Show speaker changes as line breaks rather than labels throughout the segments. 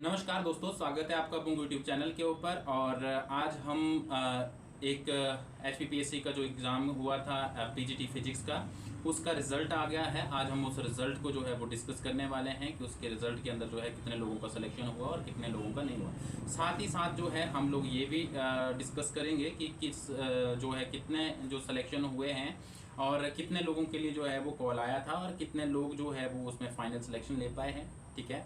नमस्कार दोस्तों, स्वागत है आपका अपने यूट्यूब चैनल के ऊपर। और आज हम एक HPPSC का जो एग्ज़ाम हुआ था PGT फिजिक्स का, उसका रिज़ल्ट आ गया है। आज हम उस रिज़ल्ट को जो है वो डिस्कस करने वाले हैं कि उसके रिज़ल्ट के अंदर जो है कितने लोगों का सिलेक्शन हुआ और कितने लोगों का नहीं हुआ। साथ ही साथ जो है हम लोग ये भी डिस्कस करेंगे कि किस जो है कितने जो सिलेक्शन हुए हैं और कितने लोगों के लिए जो है वो कॉल आया था और कितने लोग जो है वो उसमें फाइनल सिलेक्शन ले पाए हैं। ठीक है,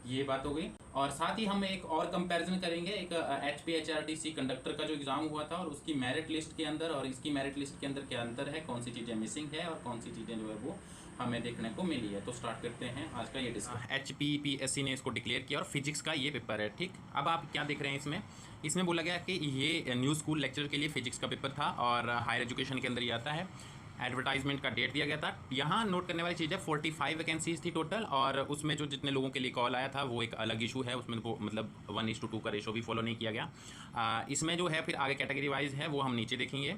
ये बात हो गई। और साथ ही हम एक और कंपैरिजन करेंगे एक HPHRTC कंडक्टर का जो एग्ज़ाम हुआ था और उसकी मेरिट लिस्ट के अंदर और इसकी मेरिट लिस्ट के अंदर क्या अंतर है, कौन सी चीज़ें मिसिंग है और कौन सी चीज़ें जो है वो हमें देखने को मिली है। तो स्टार्ट करते हैं आज का ये डिस्कशन। HPPSC ने इसको डिक्लेयर किया और फिजिक्स का ये पेपर है। ठीक, अब आप क्या देख रहे हैं इसमें बोला गया कि ये न्यू स्कूल लेक्चर के लिए फिजिक्स का पेपर था और हायर एजुकेशन के अंदर ये आता है। एडवर्टाइजमेंट का डेट दिया गया था। यहाँ नोट करने वाली चीज़ है 45 वैकेंसीज थी टोटल, और उसमें जो जितने लोगों के लिए कॉल आया था वो एक अलग इशू है। उसमें वो मतलब 1:2 का रेशो भी फॉलो नहीं किया गया। इसमें जो है फिर आगे कैटेगरी वाइज है वो हम नीचे देखेंगे।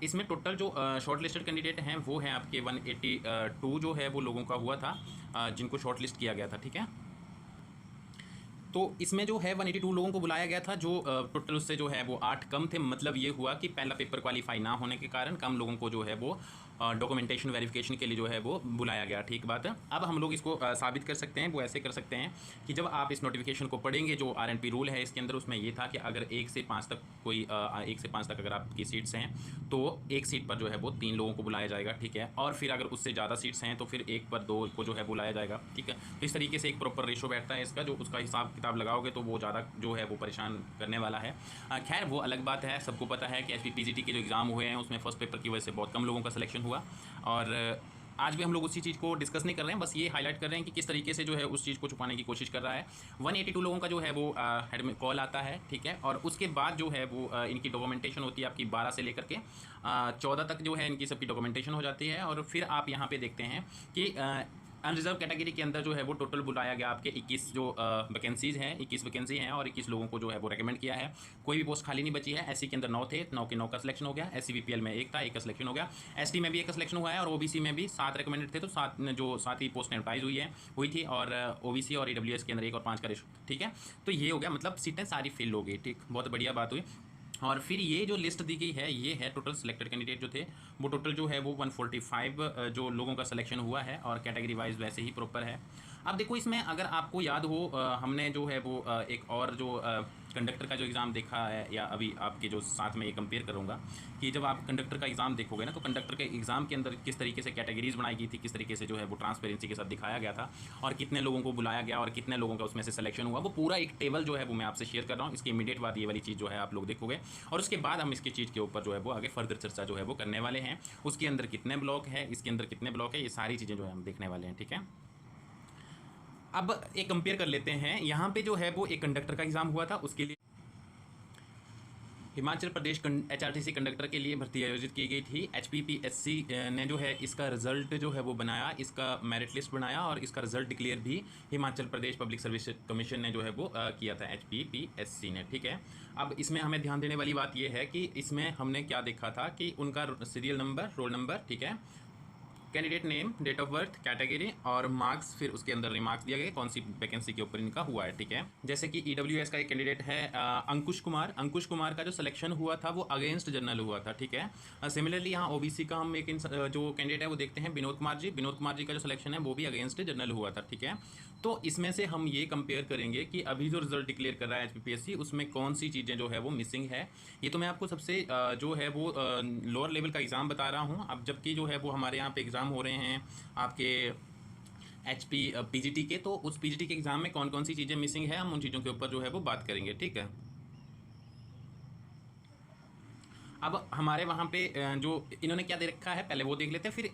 इसमें टोटल जो शॉर्ट लिस्टेड कैंडिडेट हैं वो हैं आपके 182 जो है वो लोगों का हुआ था, जिनको शॉर्ट लिस्ट किया गया था। ठीक है, तो इसमें जो है 182 लोगों को बुलाया गया था, जो टोटल उससे जो है वो 8 कम थे। मतलब ये हुआ कि पहला पेपर क्वालिफाई ना होने के कारण कम लोगों को जो है वो डॉक्यूमेंटेशन वेरिफिकेशन के लिए जो है वो बुलाया गया। ठीक बात है। अब हम लोग इसको साबित कर सकते हैं। वो ऐसे कर सकते हैं कि जब आप इस नोटिफिकेशन को पढ़ेंगे, जो RNP रूल है इसके अंदर, उसमें ये था कि अगर 1 से 5 तक कोई 1 से 5 तक अगर आपकी सीट्स हैं तो एक सीट पर जो है वो 3 लोगों को बुलाया जाएगा। ठीक है, और फिर अगर उससे ज़्यादा सीट्स हैं तो फिर 1 पर 2 को जो है बुलाया जाएगा। ठीक है, तो इस तरीके से एक प्रॉपर रेशो बैठता है इसका। जो उसका हिसाब किताब लगाओगे तो वो ज़्यादा जो है वो परेशान करने वाला है। खैर वो अलग बात है। सबको पता है कि HPPGT के जो एग्ज़ाम हुए हैं उसमें फर्स्ट पेपर की वजह से बहुत कम लोगों का सिलेक्शन हुआ। और आज भी हम लोग उसी चीज़ को डिस्कस नहीं कर रहे हैं, बस ये हाईलाइट कर रहे हैं कि किस तरीके से जो है उस चीज़ को छुपाने की कोशिश कर रहा है। 182 लोगों का जो है वो हेड में कॉल आता है। ठीक है, और उसके बाद जो है वो इनकी डॉक्यूमेंटेशन होती है आपकी 12 से लेकर के 14 तक जो है इनकी सबकी डॉक्यूमेंटेशन हो जाती है। और फिर आप यहाँ पे देखते हैं कि अनरिजर्व कैटेगरी के अंदर जो है वो टोटल बुलाया गया आपके 21 जो वैकेंसीज़ हैं, 21 वैकेंसी हैं और 21 लोगों को जो है वो रेकमेंड किया है। कोई भी पोस्ट खाली नहीं बची है। SC के अंदर 9 थे, 9 के 9 का सिलेक्शन हो गया। SCVPL में 1 था, 1 का सिलेक्शन हो गया। ST में भी 1 का सिलेक्शन हुआ है और OBC में भी 7 रिकमेंडेड थे, तो 7 ही पोस्ट एडवर्टाइज हुई थी। और OBC और EWS के अंदर 1 और 5 का रेशो। ठीक है, तो ये हो गया, मतलब सीटें सारी फिल हो गई। ठीक, बहुत बढ़िया बात हुई। और फिर ये जो लिस्ट दी गई है ये है टोटल सिलेक्टेड कैंडिडेट जो थे वो टोटल जो है वो 145 जो लोगों का सिलेक्शन हुआ है, और कैटेगरी वाइज वैसे ही प्रॉपर है। अब देखो इसमें अगर आपको याद हो, हमने जो है वो एक और जो कंडक्टर का जो एग्ज़ाम देखा है, या अभी आपके जो साथ में ये कंपेयर करूँगा कि जब आप कंडक्टर का एग्ज़ाम देखोगे ना, तो कंडक्टर के एग्ज़ाम के अंदर किस तरीके से कैटेगरीज बनाई गई थी, किस तरीके से जो है वो ट्रांसपेरेंसी के साथ दिखाया गया था, और कितने लोगों को बुलाया गया और कितने लोगों का उसमें से सिलेक्शन हुआ, वो पूरा एक टेबल जो है वो मैं आपसे शेयर कर रहा हूँ। इसकी इमीडिएट बाद ये वाली चीज़ जो है आप लोग देखोगे, और उसके बाद हम इसकी चीज़ के ऊपर जो है वो आगे फर्दर चर्चा जो है वो करने वाले हैं। उसके अंदर कितने ब्लॉक है, इसके अंदर कितने ब्लॉक है, ये सारी चीज़ें जो है हम देखने वाले हैं। ठीक है, अब एक कंपेयर कर लेते हैं। यहाँ पे जो है वो एक कंडक्टर का एग्ज़ाम हुआ था, उसके लिए हिमाचल प्रदेश HRTC कंडक्टर के लिए भर्ती आयोजित की गई थी। HPPSC ने जो है इसका रिज़ल्ट जो है वो बनाया, इसका मेरिट लिस्ट बनाया, और इसका रिज़ल्ट डिक्लेयर भी Himachal Pradesh public service commission ने जो है वो किया था, HPPSC ने। ठीक है, अब इसमें हमें ध्यान देने वाली बात यह है कि इसमें हमने क्या देखा था कि उनका सीरियल नंबर, रोल नंबर, ठीक है, candidate name, date of birth, category और मार्क्स, फिर उसके अंदर रिमार्क्स दिया गया कौन सी वैकेंसी के ऊपर इनका हुआ है। ठीक है, जैसे कि EWS का एक कैंडिडेट है अंकुश कुमार का जो सिलेक्शन हुआ था वो अगेंस्ट जनरल हुआ था। ठीक है, सिमिलरली यहाँ OBC का हम एक जो कैंडिडेट है वो देखते हैं विनोद कुमार जी का जो सिलेक्शन है वो भी अगेंस्ट जनरल हुआ था। ठीक है, तो इसमें से हम ये कंपेयर करेंगे कि अभी जो रिजल्ट डिक्लेयर कर रहा है HPPSC उसमें कौन सी चीज़ें जो है वो मिसिंग है। ये तो मैं आपको सबसे जो है वो लोअर लेवल का एग्ज़ाम बता रहा हूँ। अब जबकि जो है वो हमारे यहाँ पे एग्ज़ाम हो रहे हैं आपके HPPGT के, तो उस PGT के एग्ज़ाम में कौन कौन सी चीज़ें मिसिंग है हम उन चीज़ों के ऊपर जो है वो बात करेंगे। ठीक है, अब हमारे वहाँ पे जो इन्होंने क्या दे रखा है पहले वो देख लेते हैं, फिर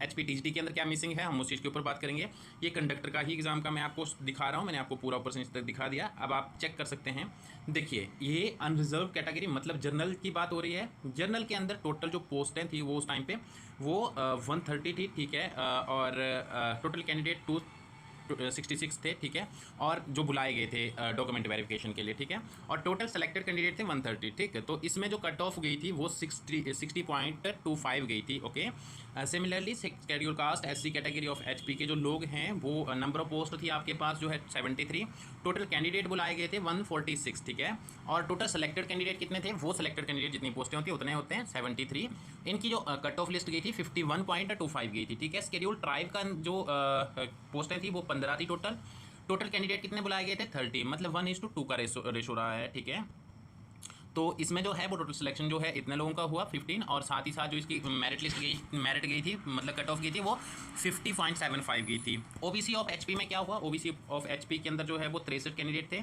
HPTGT के अंदर क्या मिसिंग है हम उस चीज़ के ऊपर बात करेंगे। ये कंडक्टर का ही एग्ज़ाम का मैं आपको दिखा रहा हूँ, मैंने आपको पूरा ऊपर से नीचे तक दिखा दिया। अब आप चेक कर सकते हैं, देखिए ये अनरिजर्व कैटेगरी मतलब जनरल की बात हो रही है। जनरल के अंदर टोटल जो पोस्टें थी वो उस टाइम पे वो 130 थी। ठीक है, और टोटल कैंडिडेट 66 थे, ठीक है, और जो बुलाए गए थे डॉक्यूमेंट वेरिफिकेशन के लिए, ठीक है, और टोटल सेलेक्टेड कैंडिडेट थे 130, ठीक है। तो इसमें जो कट ऑफ गई थी वो 60.25 गई थी, okay. Similarly schedule caste SC category of HP के जो लोग हैं वो नंबर ऑफ पोस्ट थी आपके पास जो है 73, टोटल कैंडिडेट बुलाए गए थे 146, ठीक है, और टोटल सेलेक्टेड कैंडिडेट कितने थे, वो सेलेक्टेड कैंडिडेट जितनी पोस्टें होती हैं उतने होते हैं 73। इनकी जो कट ऑफ लिस्ट गई थी 51.25 गई थी, ठीक है। शेड्यूल ट्राइब का जो पोस्टें थी वो 15 थी टोटल कैंडिडेट कितने बुलाए गए थे 30, मतलब 1:2 का रेशो रहा है, ठीक है। तो इसमें जो है वो टोटल सिलेक्शन जो है इतने लोगों का हुआ 15, और साथ ही साथ जो इसकी मेरिट गई थी मतलब कट ऑफ गई थी वो 50.75 गई थी। OBC ऑफ HP में क्या हुआ, OBC ऑफ HP के अंदर जो है वो 63 कैंडिडेट थे,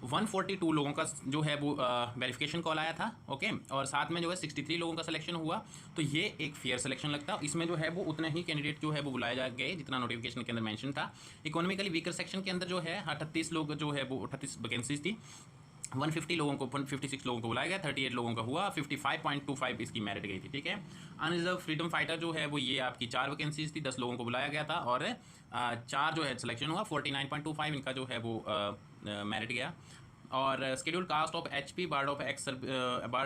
142 लोगों का जो है वो वेरिफिकेशन कॉल आया था, ओके, और साथ में जो है 63 लोगों का सिलेक्शन हुआ। तो ये एक फेयर सिलेक्शन लगता है। इसमें जो है वो उतने ही कैंडिडेट जो है वो बुलाए जा गए जितना नोटिफिकेशन के अंदर मेंशन था। इकोनॉमिकली वीकर सेक्शन के अंदर जो है 38 लोग जो है वो 38 वैकेंसीज थी, 156 लोगों को बुलाया गया, 38 लोगों का हुआ, 55.25 इसकी मेरिट गई थी, ठीक है। अनरिजर्व फ्रीडम फाइटर जो है वो ये आपकी 4 वैकेंसीज थी, 10 लोगों को बुलाया गया था, और 4 जो है सिलेक्शन हुआ, 49.25 इनका जो है वो मेरिट गया। और schedule caste of HP ward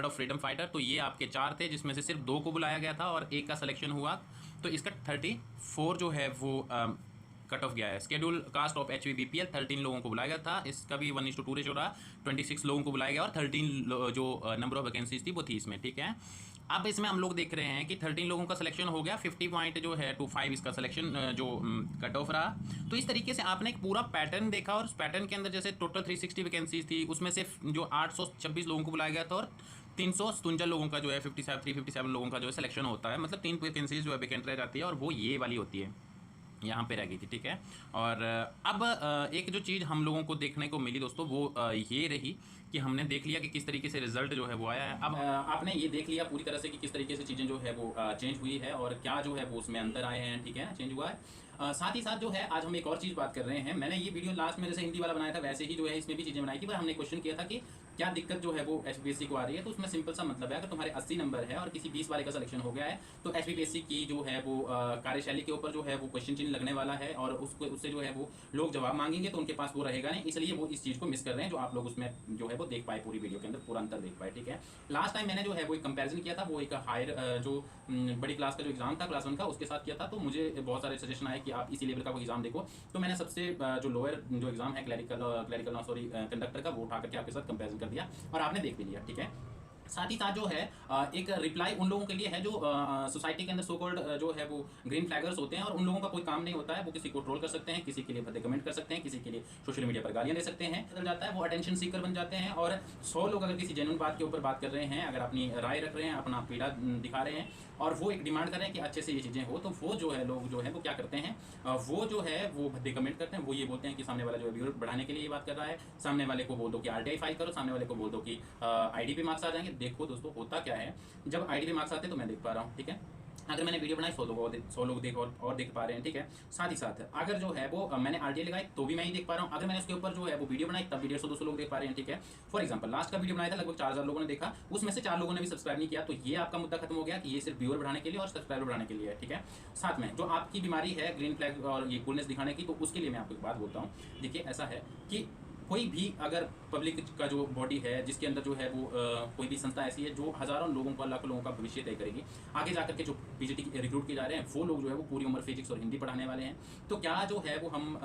of freedom fighter, तो ये आपके 4 थे जिसमें से सिर्फ 2 को बुलाया गया था और 1 का सिलेक्शन हुआ, तो इसका 34 जो है वो कट ऑफ गया है। Schedule caste of HV BPL 13 लोगों को बुलाया गया था, इसका भी 1:2 रेशो रहा, 26 लोगों को बुलाया गया और 13 जो नंबर ऑफ वैकेंसीज थी वो थी इसमें, ठीक है। अब इसमें हम लोग देख रहे हैं कि 13 लोगों का सिलेक्शन हो गया, 50.25 इसका सिलेक्शन जो कट ऑफ रहा। तो इस तरीके से आपने एक पूरा पैटर्न देखा, और उस पैटर्न के अंदर जैसे टोटल 360 वैकेंसीज थी, उसमें से जो 826 लोगों को बुलाया गया था और 357 लोगों का जो है 357 लोगों का जो है सिलेक्शन होता है, मतलब 3 वैकेंसीज जो है वैकेंट रह जाती है, और वो ये वाली होती है, यहाँ पे रह गई थी, ठीक है। और अब एक जो चीज़ हम लोगों को देखने को मिली दोस्तों वो ये रही कि हमने देख लिया कि किस तरीके से रिजल्ट जो है वो आया है। अब आपने ये देख लिया पूरी तरह से कि किस तरीके से चीज़ें जो है वो चेंज हुई है और क्या जो है वो उसमें अंतर आए हैं, ठीक है, चेंज हुआ है। साथ ही साथ जो है आज हम एक और चीज़ बात कर रहे हैं। मैंने ये वीडियो लास्ट में जैसे हिंदी वाला बनाया था वैसे ही जो है इसमें भी चीज़ें बनाई थी, पर हमने क्वेश्चन किया था कि क्या दिक्कत जो है वो HPPSC को आ रही है। तो उसमें सिंपल सा मतलब है, अगर तुम्हारे 80 नंबर है और किसी 20 वाले का सिलेक्शन हो गया है तो HPPSC की जो है वो कार्यशैली के ऊपर जो है वो क्वेश्चन चिन्ह लगने वाला है, और उससे जो है वो लोग जवाब मांगेंगे तो उनके पास वो रहेगा नहीं, इसलिए वो इस चीज़ को मिस कर रहे हैं, जो आप लोग उसमें जो है वो देख पाए पूरी वीडियो के अंदर पूरा अंतर देख पाए, ठीक है। लास्ट टाइम मैंने जो है वो एक कंपैरिजन किया था, वो एक हायर जो बड़ी क्लास का जो एग्जाम था क्लास 1 का उसके साथ किया था, तो मुझे बहुत सारे सजेशन आए कि आप इसी लेवल का कोई एग्जाम देखो। तो मैंने सबसे जो लोअर जो एग्जाम है कंडक्टर का, वो उठा करके आपके साथ कंपैरिजन कर दिया और आपने देख भी लिया, ठीक है। साथ ही साथ जो है एक रिप्लाई उन लोगों के लिए है जो सोसाइटी के अंदर सो कॉल्ड जो है वो ग्रीन फ्लैगर्स होते हैं, और उन लोगों का कोई काम नहीं होता है, वो किसी को ट्रोल कर सकते हैं, किसी के लिए भद्दे कमेंट कर सकते हैं, किसी के लिए सोशल मीडिया पर गालियां दे सकते हैं, बदल जाता है, वो अटेंशन सीकर बन जाते हैं। और 100 लोग अगर किसी जेन्युइन बात के ऊपर बात कर रहे हैं, अगर अपनी राय रख रहे हैं, अपना पीड़ा दिखा रहे हैं और वो एक डिमांड कर रहे हैं कि अच्छे से ये चीज़ें हो, तो वो जो है लोग जो है वो क्या करते हैं, वो जो है वो भद्दे कमेंट करते हैं। वो ये बोलते हैं कि सामने वाला जो है व्यूअर बढ़ाने के लिए ये बात कर रहा है, सामने वाले को बोल दो कि RTI फाइल करो, सामने वाले को बोल दो कि ID पे मार्क्स आ जाएंगे। देखो दोस्तों होता क्या है, जब ID पे मार्क्स आते हैं तो मैं देख पा रहा हूँ, ठीक है, अगर मैंने वीडियो बनाई 100 लोग देख और देख पा रहे हैं, ठीक है। साथ ही साथ अगर जो है वो मैंने RTI लगाई तो भी मैं ही देख पा रहा हूँ, अगर मैंने उसके ऊपर जो है वो वीडियो बनाई तब भी 150-200 लोग देख पा रहे हैं, ठीक है। फॉर एग्जांपल लास्ट का वीडियो बनाया था लगभग 4000 लोगों ने देखा, उसमें से 4 लोगों ने भी सब्सक्राइब नहीं किया, तो ये आपका मुद्दा खत्म हो गया कि ये सिर्फ व्यूअर बढ़ाने के लिए और सब्सक्राइबर बढ़ाने के लिए है, ठीक है। साथ में जो आपकी बीमारी है ग्रीन फ्लैग और ये कूलनेस दिखाने की, तो उसके लिए मैं आपको एक बात बोलता हूँ। देखिए ऐसा है कि कोई भी अगर पब्लिक का जो बॉडी है जिसके अंदर जो है वो कोई भी संस्था ऐसी है जो हज़ारों लोगों का लाखों लोगों का भविष्य तय करेगी, आगे जाकर के जो PGT रिक्रूट किए जा रहे हैं वो लोग जो है वो पूरी उम्र फिजिक्स और हिंदी पढ़ाने वाले हैं। तो क्या जो है वो हम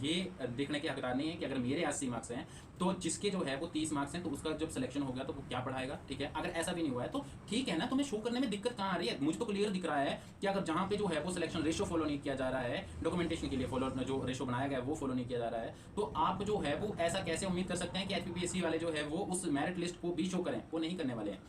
ये देखने के हकदार नहीं है कि अगर मेरे 80 मार्क्स हैं तो जिसके जो है वो 30 मार्क्स हैं तो उसका जब सिलेक्शन हो गया तो वो क्या पढ़ाएगा, ठीक है। अगर ऐसा भी नहीं हुआ है तो ठीक है ना, तुम्हें शो करने में दिक्कत कहाँ आ रही है। मुझे तो क्लियर दिख रहा है कि अगर जहाँ पे जो है वो सिलेक्शन रेशो फॉलो नहीं किया जा रहा है, डॉक्यूमेंटेशन के लिए फॉलो जो रेशो बनाया गया है वो फॉलो नहीं किया जा रहा है, तो आप जो है वो ऐसा कैसे उम्मीद कर सकते हैं कि HPPSC वाले जो है वो उस मेरिट लिस्ट को भी शो करें। वो नहीं करने वाले हैं,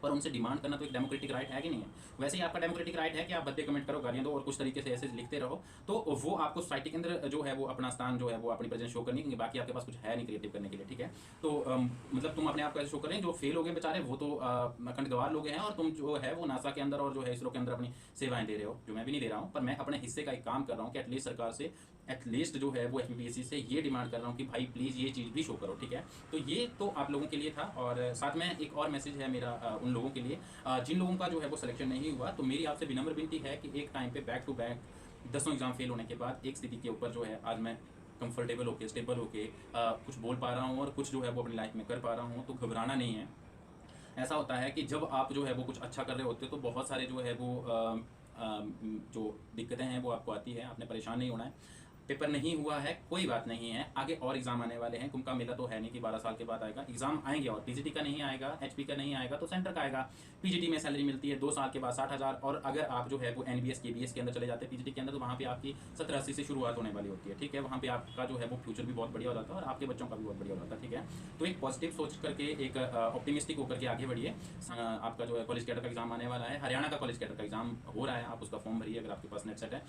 पर उनसे डिमांड करना तो एक डेमोक्रेटिक राइट है कि नहीं है। वैसे ही आपका डेमोक्रेटिक राइट है कि आप भद्दे कमेंट करो, गालियां दो और कुछ तरीके से ऐसे लिखते रहो, तो वो आपको सोसाइटी के अंदर जो है वो अपना स्थान जो है वो अपनी प्रेजेंस शो करनी, क्योंकि बाकी आपके पास कुछ है नहीं क्रिएटिव करने के लिए, ठीक है। तो मतलब तुम अपने आप को ऐसे शो करें, जो फेल हो गए बेचारे वो तो अखंड गवार लोग हैं, और तुम जो है वो नासा के अंदर और जो है इसरो के अंदर अपनी सेवाएं दे रहे हो, जो मैं भी नहीं दे रहा हूँ, पर मैं अपने हिस्से का एक काम कर रहा हूँ कि एटलीस्ट सरकार से एटलीस्ट जो है वो HPPSC से ये डिमांड कर रहा हूँ कि भाई प्लीज़ ये चीज़ भी शो करो, ठीक है। तो ये तो आप लोगों के लिए था, और साथ में एक और मैसेज है मेरा उन लोगों के लिए जिन लोगों का जो है वो सिलेक्शन नहीं हुआ। तो मेरी आपसे विनम्र विनती है कि एक टाइम पे back to back 10 exam fail होने के बाद एक स्थिति के ऊपर जो है आज मैं कंफर्टेबल होके, स्टेबल होके कुछ बोल पा रहा हूँ और कुछ जो है वो अपनी लाइफ में कर पा रहा हूँ। तो घबराना नहीं है। ऐसा होता है कि जब आप जो है वो कुछ अच्छा कर रहे होते हो तो बहुत सारे जो है वो जो दिक्कतें हैं वो आपको आती है। आपने परेशान नहीं होना है। पेपर नहीं हुआ है कोई बात नहीं है, आगे और एग्जाम आने वाले हैं। कुंभ का मेला तो है नहीं कि 12 साल के बाद आएगा। एग्जाम आएंगे और पीजीटी का नहीं आएगा, एचपी का नहीं आएगा तो सेंटर का आएगा। पीजीटी में सैलरी मिलती है 2 साल के बाद 60,000, और अगर आप जो है वो एनबीएस केबीएस के अंदर चले जाते हैं पीजीटी के अंदर तो वहाँ पे आपकी 70-80 से शुरुआत होने वाली होती है। ठीक है, वहाँ पे आपका जो है वो फ्यूचर भी बहुत बढ़िया हो जाता है और आपके बच्चों का भी बहुत बढ़िया हो जाता है। ठीक है, तो एक पॉजिटिव सोच करके, एक ऑप्टिमिस्टिक होकर के आगे बढ़िए। आपका जो है कॉलेज कैडर का एग्जाम आने वाला है, हरियाणा का कॉलेज कैडर का एग्जाम हो रहा है। आप उसका फॉर्म भरिए अगर आपके पास नेट सेट है,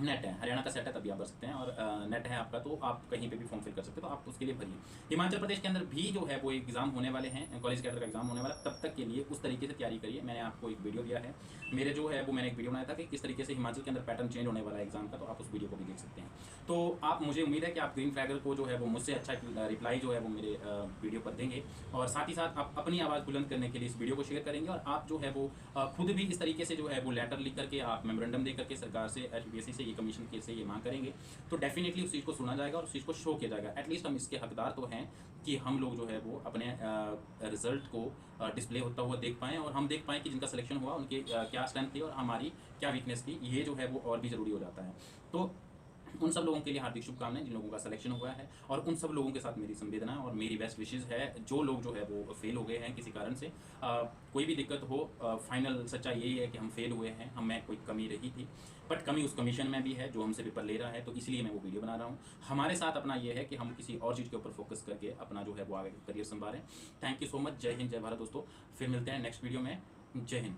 नेट है, हरियाणा का सेट है तभी आप भर सकते हैं, और नेट है आपका तो आप कहीं पे भी फॉर्म फिल कर सकते हो, तो आप उसके लिए भरिए। हिमाचल प्रदेश के अंदर भी जो है वो एग्जाम होने वाले हैं, कॉलेज कैडर का एग्जाम होने वाला, तब तक के लिए उस तरीके से तैयारी करिए। मैंने आपको एक वीडियो दिया है, मेरे जो है वो मैंने एक वीडियो बनाया था कि किस तरीके से हिमाचल के अंदर पैटर्न चेंज होने वाला है एग्जाम का, तो आप उस वीडियो को भी देख सकते हैं। तो आप, मुझे उम्मीद है कि आप ग्रीन फ्लैगर को जो है वो मुझसे अच्छा रिप्लाई जो है वो मेरे वीडियो पर देंगे, और साथ ही साथ आप अपनी आवाज़ बुलंद करने के लिए इस वीडियो को शेयर करेंगे, और आप जो है वो खुद भी इस तरीके से जो है वो लेटर लिख करके, आप मेमोरेंडम दे करके सरकार से, एचपीपीएससी से, ये कमीशन के से ये मांग करेंगे, तो डेफिनेटली उस चीज़ को सुना जाएगा और उस चीज़ को शो किया जाएगा। एटलीस्ट हम इसके हकदार तो हैं कि हम लोग जो है वो अपने रिजल्ट को डिस्प्ले होता हुआ देख पाएँ, और हम देख पाएँ कि जिनका सिलेक्शन हुआ उनके क्या स्ट्रेंथ थी और हमारी क्या वीकनेस थी। ये जो है वो और भी ज़रूरी हो जाता है। तो उन सब लोगों के लिए हार्दिक शुभकामनाएं जिन लोगों का सिलेक्शन हुआ है, और उन सब लोगों के साथ मेरी संवेदना और मेरी बेस्ट विशेज़ है जो लोग जो है वो फेल हो गए हैं किसी कारण से। कोई भी दिक्कत हो, फाइनल सच्चाई यही है कि हम फेल हुए हैं, हमें कोई कमी रही थी, बट कमी उस कमीशन में भी है जो हमसे पेपर ले रहा है, तो इसलिए मैं वो वीडियो बना रहा हूँ। हमारे साथ अपना ये है कि हम किसी और चीज़ के ऊपर फोकस करके अपना जो है वो आगे करियर संभालें। Thank you so much. जय हिंद, जय भारत दोस्तों। फिर मिलते हैं नेक्स्ट वीडियो में। जय हिंद।